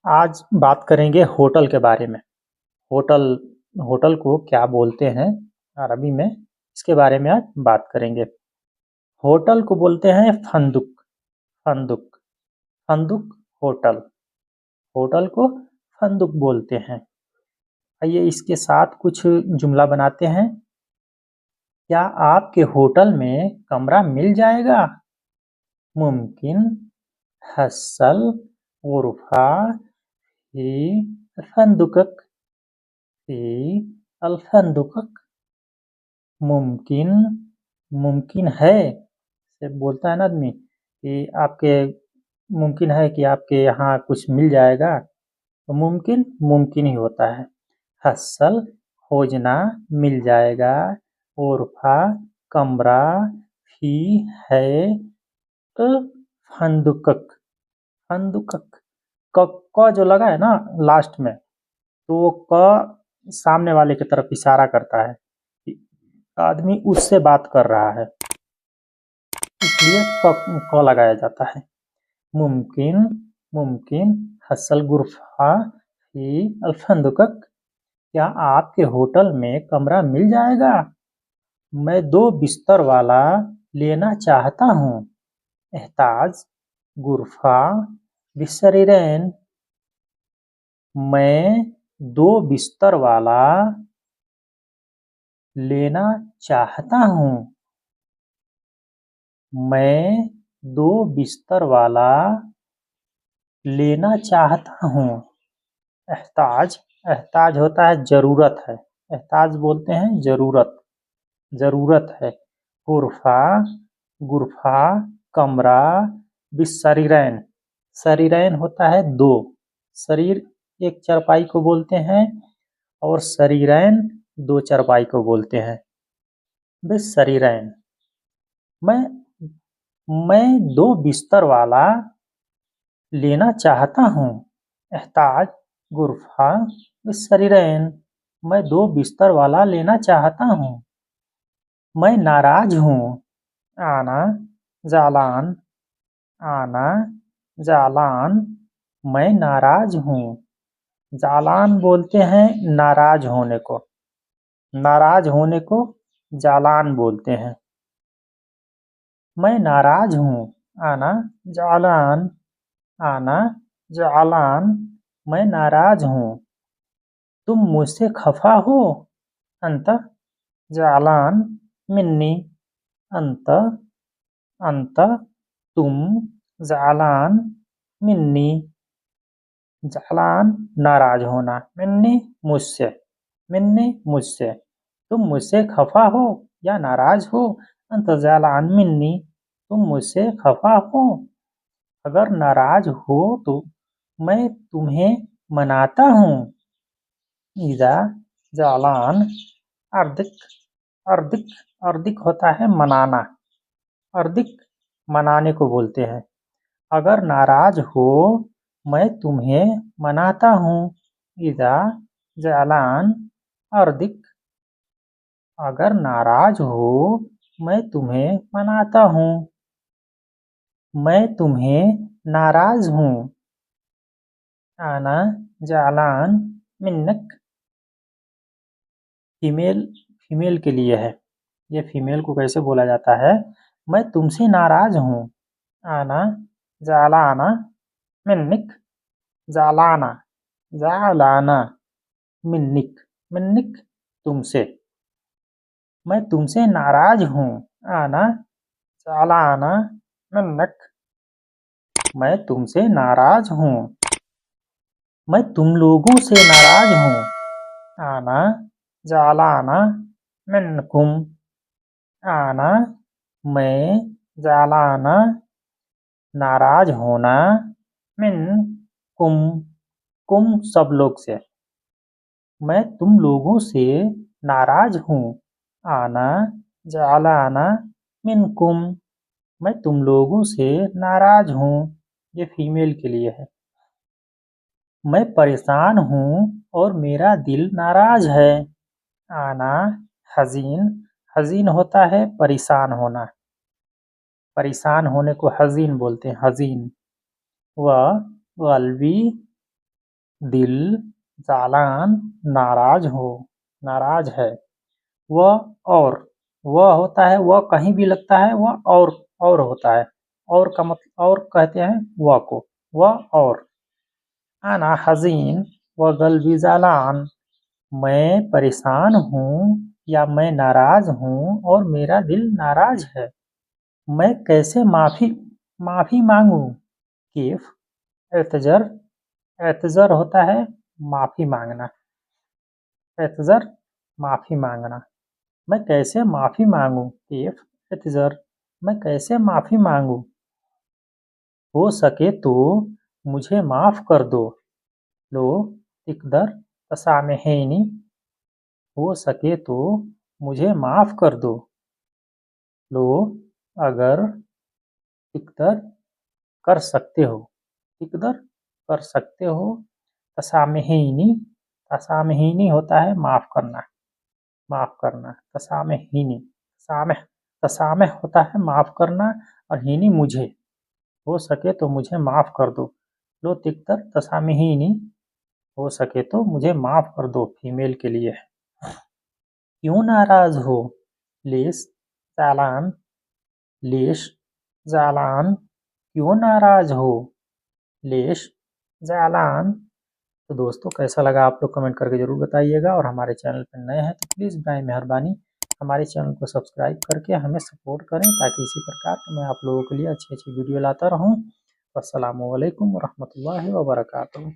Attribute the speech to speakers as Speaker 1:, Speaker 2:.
Speaker 1: आज बात करेंगे होटल के बारे में। होटल होटल को क्या बोलते हैं अरबी में, इसके बारे में आज बात करेंगे। होटल को बोलते हैं फंदुक। फंदुक फंदुक होटल। होटल को फंदुक बोलते हैं। आइए इसके साथ कुछ जुमला बनाते हैं। क्या आपके होटल में कमरा मिल जाएगा? मुमकिन हसल गुरफा ही फंदुकक ही अल्फंदुकक। मुमकिन मुमकिन है से बोलता है ना आदमी कि आपके मुमकिन है कि आपके यहाँ कुछ मिल जाएगा, तो मुमकिन मुमकिन ही होता है। हसल खोजना मिल जाएगा, उर्फा कमरा, फी है, तो फंदुकक फंदुकक क जो लगा है ना लास्ट में, तो वो क सामने वाले की तरफ इशारा करता है कि आदमी उससे बात कर रहा है, इसलिए क लगाया जाता है। मुमकिन मुमकिन हसल गुरफा ही अल्फंदुकक। क्या आपके होटल में कमरा मिल जाएगा? मैं 2 बिस्तर वाला लेना चाहता हूँ। एहताज गुरफा बिसरिरैन। मैं 2 बिस्तर वाला लेना चाहता हूँ। मैं 2 बिस्तर वाला लेना चाहता हूँ। एहताज एहताज होता है ज़रूरत है। एहताज बोलते हैं ज़रूरत, ज़रूरत है। गुरफा गुरफा कमरा, बिसरिरैन सरिरैन होता है 2। शरीर एक चारपाई को बोलते हैं और सरिरैन 2 चारपाई को बोलते हैं। बिसरिरैन। मैं 2 बिस्तर वाला लेना चाहता हूँ। एहताज गुरफा बिसरिरैन। मैं 2 बिस्तर वाला लेना चाहता हूँ। मैं नाराज हूँ। आना जालान आना जालान। मैं नाराज हूँ। जालान बोलते हैं नाराज होने को। नाराज होने को जालान बोलते हैं। मैं नाराज हूँ। आना जालान आना जालान। मैं नाराज हूँ। तुम मुझसे खफा हो? अंत जालान मिन्नी। अंत अंत तुम जालान मिन्नी। जालान नाराज होना, मिन्नी मुझसे। तुम मुझसे खफा हो या नाराज हो? अंत जालान मिन्नी। तुम मुझसे खफा हो। अगर नाराज हो तो मैं तुम्हें मनाता हूँ। इज़ा जालान अर्दिक अर्दिक अर्दिक होता है मनाना। अर्दिक मनाने को बोलते हैं। अगर नाराज हो मैं तुम्हें मनाता हूँ। इज़ा जालान अर्दिक। अगर नाराज हो मैं तुम्हें मनाता हूँ। मैं तुम्हें नाराज हूँ। आना जालान मिन्नक। फीमेल फीमेल के लिए है। ये फीमेल को कैसे बोला जाता है? मैं तुमसे नाराज हूँ। आना जालाना मिन्निक। जालाना जालाना मिन्निक। मिन्निक तुमसे। मैं तुमसे नाराज हूँ। आना जालाना मिन्नक। मैं तुमसे नाराज हूँ। मैं तुम लोगों से नाराज हूँ। आना जालाना मिन्नकुम। आना मैं जालाना नाराज होना, मिन कुम कुम सब लोग से। मैं तुम लोगों से नाराज हूँ। आना जालाना मिनकुम। मैं तुम लोगों से नाराज हूँ। ये फीमेल के लिए है। मैं परेशान हूँ और मेरा दिल नाराज है। आना हज़ीन। हज़ीन होता है परेशान होना। परेशान होने को हज़ीन बोलते हैं, हज़ीन। व क़ल्बी दिल जालान नाराज हो, नाराज है। वह होता है, वह कहीं भी लगता है, वह और होता है। और का मतलब और कहते हैं वह को, वह और। आना हज़ीन व क़ल्बी ज़ालान, मैं परेशान हूँ या मैं नाराज हूँ और मेरा दिल नाराज है। मैं कैसे माफी मांगू? किफ एतजर, एतजर होता है माफी मांगना, एतजर माफी मांगना। मैं कैसे माफी मांगू? किफ एतजर, मैं कैसे माफी मांगू? हो सके तो मुझे माफ कर दो। लो तिकदर तसामेहनी, हो सके तो मुझे माफ कर दो। लो अगर तिकदर कर सकते हो, तिकदर कर सकते हो। तसामेहनी, तसामेहनी होता है माफ करना, माफ करना। तसामेहनी, सामेह, तसामेह होता है माफ करना और हीनी मुझे। हो सके तो मुझे माफ कर दो। लो तिकदर तसामेहनी, हो सके तो मुझे माफ कर दो, फीमेल के लिए है। क्यों नाराज हो? लीस ज़ालान, लीश ज़ालान, क्यों नाराज हो? लीश ज़ालान। तो दोस्तों कैसा लगा आप लोग कमेंट करके ज़रूर बताइएगा, और हमारे चैनल पर नए हैं तो प्लीज़ बराए मेहरबानी हमारे चैनल को सब्सक्राइब करके हमें सपोर्ट करें, ताकि इसी प्रकार मैं आप लोगों के लिए अच्छी अच्छी वीडियो लाता रहूं। अस्सलामु अलैकुम वरहमतुल्लाहि वबरकातुहू।